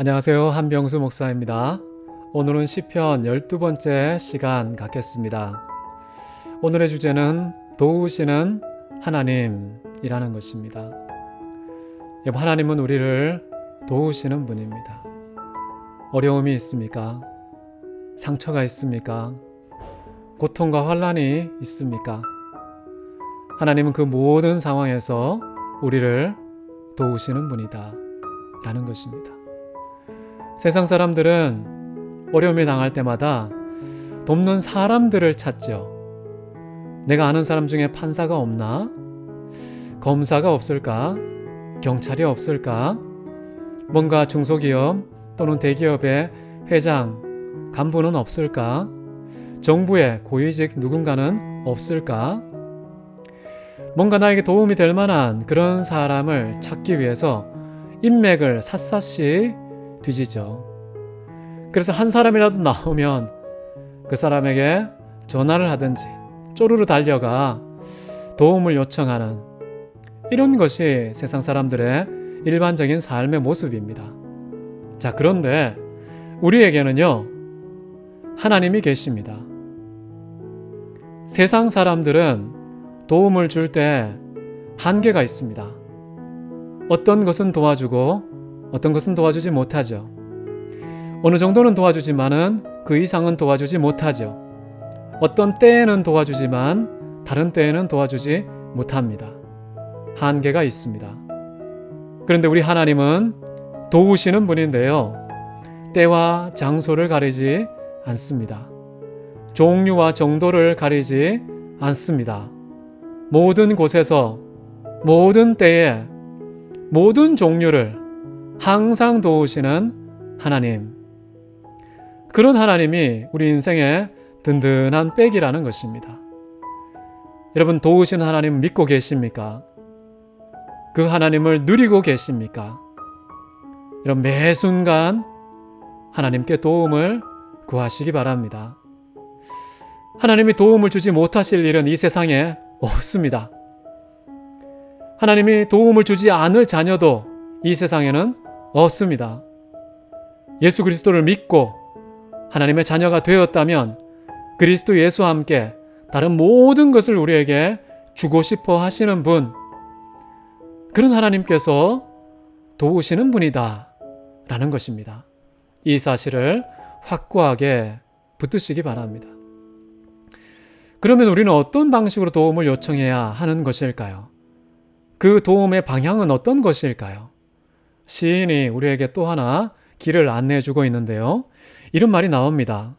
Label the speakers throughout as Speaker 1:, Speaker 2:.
Speaker 1: 안녕하세요. 한병수 목사입니다. 오늘은 시편 12번째 시간 갖겠습니다. 오늘의 주제는 도우시는 하나님이라는 것입니다. 하나님은 우리를 도우시는 분입니다. 어려움이 있습니까? 상처가 있습니까? 고통과 환난이 있습니까? 하나님은 그 모든 상황에서 우리를 도우시는 분이다 라는 것입니다. 세상 사람들은 어려움이 당할 때마다 돕는 사람들을 찾죠. 내가 아는 사람 중에 판사가 없나? 검사가 없을까? 경찰이 없을까? 뭔가 중소기업 또는 대기업의 회장, 간부는 없을까? 정부의 고위직 누군가는 없을까? 뭔가 나에게 도움이 될 만한 그런 사람을 찾기 위해서 인맥을 샅샅이 뒤지죠. 그래서 한 사람이라도 나오면 그 사람에게 전화를 하든지 쪼르르 달려가 도움을 요청하는 이런 것이 세상 사람들의 일반적인 삶의 모습입니다. 자, 그런데 우리에게는요, 하나님이 계십니다. 세상 사람들은 도움을 줄 때 한계가 있습니다. 어떤 것은 도와주고 어떤 것은 도와주지 못하죠. 어느 정도는 도와주지만은 그 이상은 도와주지 못하죠. 어떤 때에는 도와주지만 다른 때에는 도와주지 못합니다. 한계가 있습니다. 그런데 우리 하나님은 도우시는 분인데요. 때와 장소를 가리지 않습니다. 종류와 정도를 가리지 않습니다. 모든 곳에서 모든 때에 모든 종류를 항상 도우시는 하나님. 그런 하나님이 우리 인생의 든든한 백이라는 것입니다. 여러분, 도우시는 하나님 믿고 계십니까? 그 하나님을 누리고 계십니까? 여러분, 매 순간 하나님께 도움을 구하시기 바랍니다. 하나님이 도움을 주지 못하실 일은 이 세상에 없습니다. 하나님이 도움을 주지 않을 자녀도 이 세상에는 없습니다. 예수 그리스도를 믿고 하나님의 자녀가 되었다면 그리스도 예수와 함께 다른 모든 것을 우리에게 주고 싶어 하시는 분, 그런 하나님께서 도우시는 분이다 라는 것입니다. 이 사실을 확고하게 붙드시기 바랍니다. 그러면 우리는 어떤 방식으로 도움을 요청해야 하는 것일까요? 그 도움의 방향은 어떤 것일까요? 시인이 우리에게 또 하나 길을 안내해주고 있는데요. 이런 말이 나옵니다.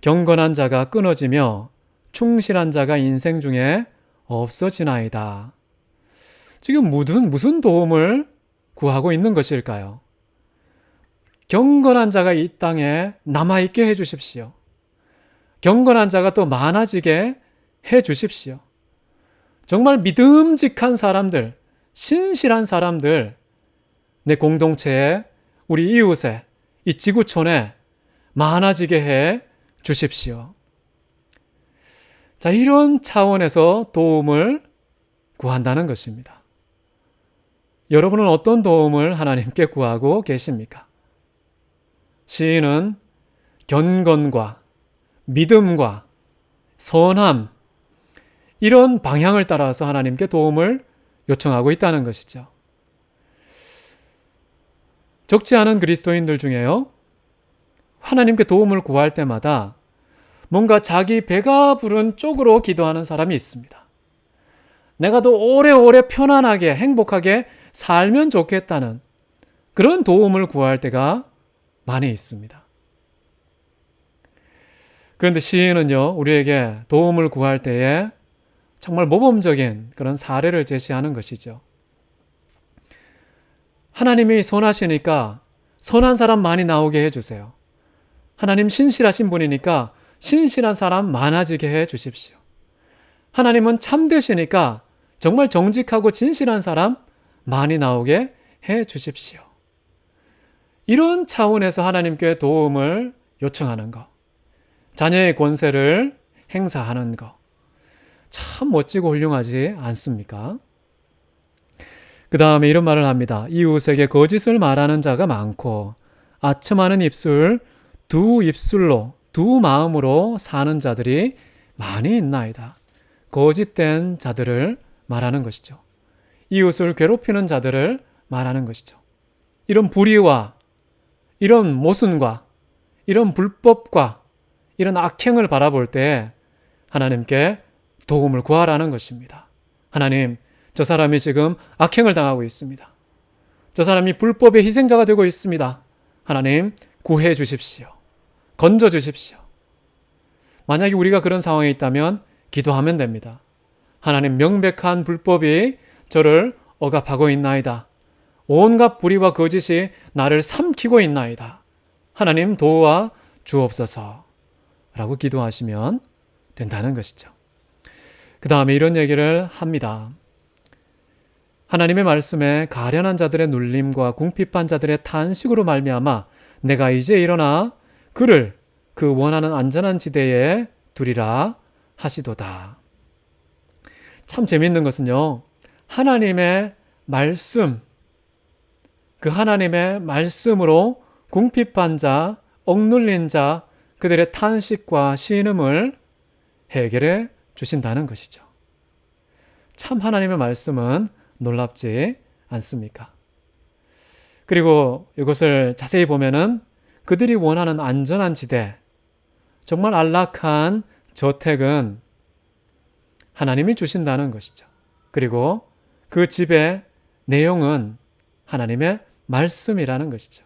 Speaker 1: 경건한 자가 끊어지며 충실한 자가 인생 중에 없어지나이다. 지금 무슨 도움을 구하고 있는 것일까요? 경건한 자가 이 땅에 남아있게 해주십시오. 경건한 자가 또 많아지게 해주십시오. 정말 믿음직한 사람들, 신실한 사람들, 내 공동체에, 우리 이웃에, 이 지구촌에 많아지게 해 주십시오. 자, 이런 차원에서 도움을 구한다는 것입니다. 여러분은 어떤 도움을 하나님께 구하고 계십니까? 시인은 경건과 믿음과 선함, 이런 방향을 따라서 하나님께 도움을 요청하고 있다는 것이죠. 적지 않은 그리스도인들 중에요, 하나님께 도움을 구할 때마다 뭔가 자기 배가 부른 쪽으로 기도하는 사람이 있습니다. 내가 더 오래오래 편안하게 행복하게 살면 좋겠다는 그런 도움을 구할 때가 많이 있습니다. 그런데 시인은요, 우리에게 도움을 구할 때에 정말 모범적인 그런 사례를 제시하는 것이죠. 하나님이 선하시니까 선한 사람 많이 나오게 해주세요. 하나님 신실하신 분이니까 신실한 사람 많아지게 해주십시오. 하나님은 참되시니까 정말 정직하고 진실한 사람 많이 나오게 해주십시오. 이런 차원에서 하나님께 도움을 요청하는 것, 자녀의 권세를 행사하는 것, 참 멋지고 훌륭하지 않습니까? 그 다음에 이런 말을 합니다. 이웃에게 거짓을 말하는 자가 많고 아첨하는 입술, 두 입술로, 두 마음으로 사는 자들이 많이 있나이다. 거짓된 자들을 말하는 것이죠. 이웃을 괴롭히는 자들을 말하는 것이죠. 이런 불의와 이런 모순과 이런 불법과 이런 악행을 바라볼 때 하나님께 도움을 구하라는 것입니다. 하나님, 저 사람이 지금 악행을 당하고 있습니다. 저 사람이 불법의 희생자가 되고 있습니다. 하나님, 구해 주십시오. 건져 주십시오. 만약에 우리가 그런 상황에 있다면 기도하면 됩니다. 하나님, 명백한 불법이 저를 억압하고 있나이다. 온갖 불의와 거짓이 나를 삼키고 있나이다. 하나님 도와 주옵소서 라고 기도하시면 된다는 것이죠. 그 다음에 이런 얘기를 합니다. 하나님의 말씀에 가련한 자들의 눌림과 궁핍한 자들의 탄식으로 말미암아 내가 이제 일어나 그를 그 원하는 안전한 지대에 두리라 하시도다. 참 재미있는 것은요, 하나님의 말씀, 그 하나님의 말씀으로 궁핍한 자, 억눌린 자, 그들의 탄식과 신음을 해결해 주신다는 것이죠. 참 하나님의 말씀은 놀랍지 않습니까? 그리고 이것을 자세히 보면은 그들이 원하는 안전한 지대, 정말 안락한 저택은 하나님이 주신다는 것이죠. 그리고 그 집의 내용은 하나님의 말씀이라는 것이죠.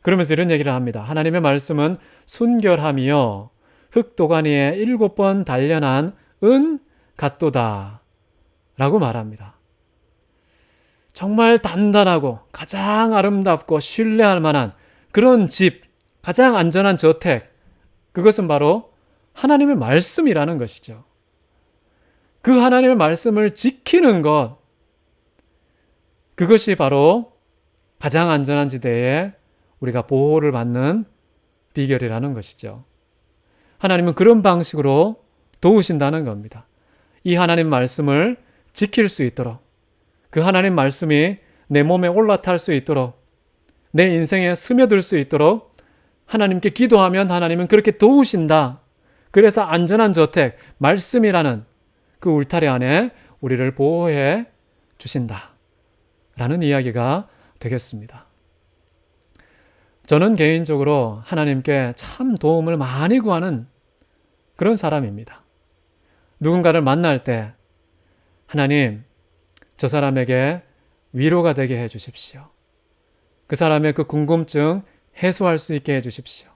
Speaker 1: 그러면서 이런 얘기를 합니다. 하나님의 말씀은 순결하며 흙도가니에 7번 단련한 은 같도다 라고 말합니다. 정말 단단하고 가장 아름답고 신뢰할 만한 그런 집, 가장 안전한 저택, 그것은 바로 하나님의 말씀이라는 것이죠. 그 하나님의 말씀을 지키는 것, 그것이 바로 가장 안전한 지대에 우리가 보호를 받는 비결이라는 것이죠. 하나님은 그런 방식으로 도우신다는 겁니다. 이 하나님 말씀을 지킬 수 있도록, 그 하나님 말씀이 내 몸에 올라탈 수 있도록, 내 인생에 스며들 수 있도록 하나님께 기도하면 하나님은 그렇게 도우신다. 그래서 안전한 저택, 말씀이라는 그 울타리 안에 우리를 보호해 주신다 라는 이야기가 되겠습니다. 저는 개인적으로 하나님께 참 도움을 많이 구하는 그런 사람입니다. 누군가를 만날 때 하나님, 저 사람에게 위로가 되게 해 주십시오. 그 사람의 그 궁금증 해소할 수 있게 해 주십시오.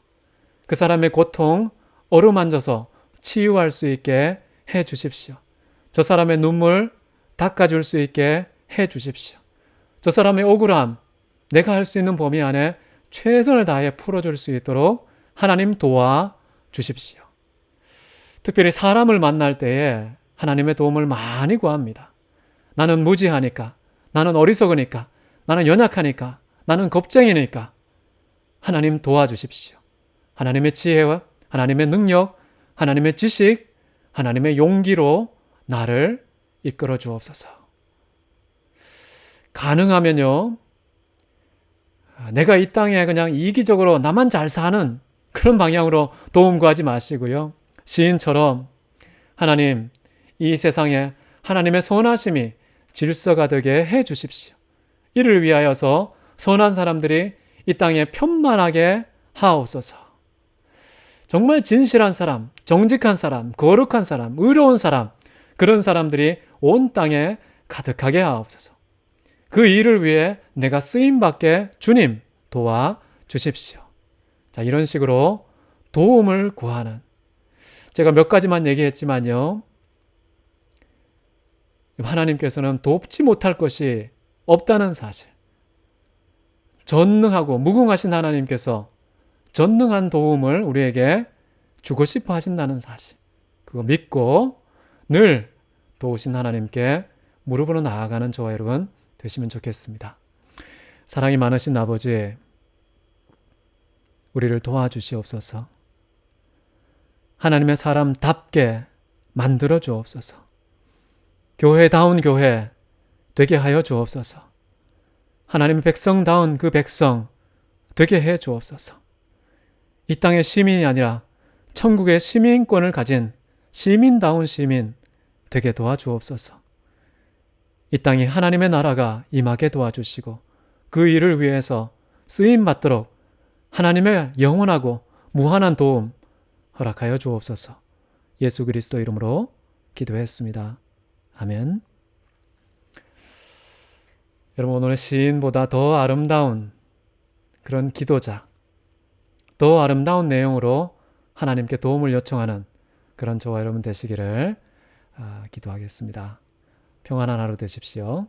Speaker 1: 그 사람의 고통 어루만져서 치유할 수 있게 해 주십시오. 저 사람의 눈물 닦아줄 수 있게 해 주십시오. 저 사람의 억울함, 내가 할 수 있는 범위 안에 최선을 다해 풀어줄 수 있도록 하나님 도와 주십시오. 특별히 사람을 만날 때에 하나님의 도움을 많이 구합니다. 나는 무지하니까, 나는 어리석으니까, 나는 연약하니까, 나는 겁쟁이니까 하나님 도와주십시오. 하나님의 지혜와 하나님의 능력, 하나님의 지식, 하나님의 용기로 나를 이끌어 주옵소서. 가능하면요, 내가 이 땅에 그냥 이기적으로 나만 잘 사는 그런 방향으로 도움 구하지 마시고요. 시인처럼 하나님, 이 세상에 하나님의 선하심이 질서가 되게 해 주십시오. 이를 위하여서 선한 사람들이 이 땅에 편만하게 하옵소서. 정말 진실한 사람, 정직한 사람, 거룩한 사람, 의로운 사람, 그런 사람들이 온 땅에 가득하게 하옵소서. 그 일을 위해 내가 쓰임받게 주님 도와 주십시오. 자, 이런 식으로 도움을 구하는, 제가 몇 가지만 얘기했지만요, 하나님께서는 돕지 못할 것이 없다는 사실, 전능하고 무궁하신 하나님께서 전능한 도움을 우리에게 주고 싶어 하신다는 사실, 그거 믿고 늘 도우신 하나님께 무릎으로 나아가는 저와 여러분 되시면 좋겠습니다. 사랑이 많으신 아버지, 우리를 도와주시옵소서. 하나님의 사람답게 만들어 주옵소서. 교회다운 교회 되게 하여 주옵소서. 하나님의 백성다운 그 백성 되게 해 주옵소서. 이 땅의 시민이 아니라 천국의 시민권을 가진 시민다운 시민 되게 도와주옵소서. 이 땅에 하나님의 나라가 임하게 도와주시고 그 일을 위해서 쓰임받도록 하나님의 영원하고 무한한 도움 허락하여 주옵소서. 예수 그리스도 이름으로 기도했습니다. 아멘. 여러분, 오늘 시인보다 더 아름다운 그런 기도자, 더 아름다운 내용으로 하나님께 도움을 요청하는 그런 저와 여러분 되시기를 기도하겠습니다. 평안한 하루 되십시오.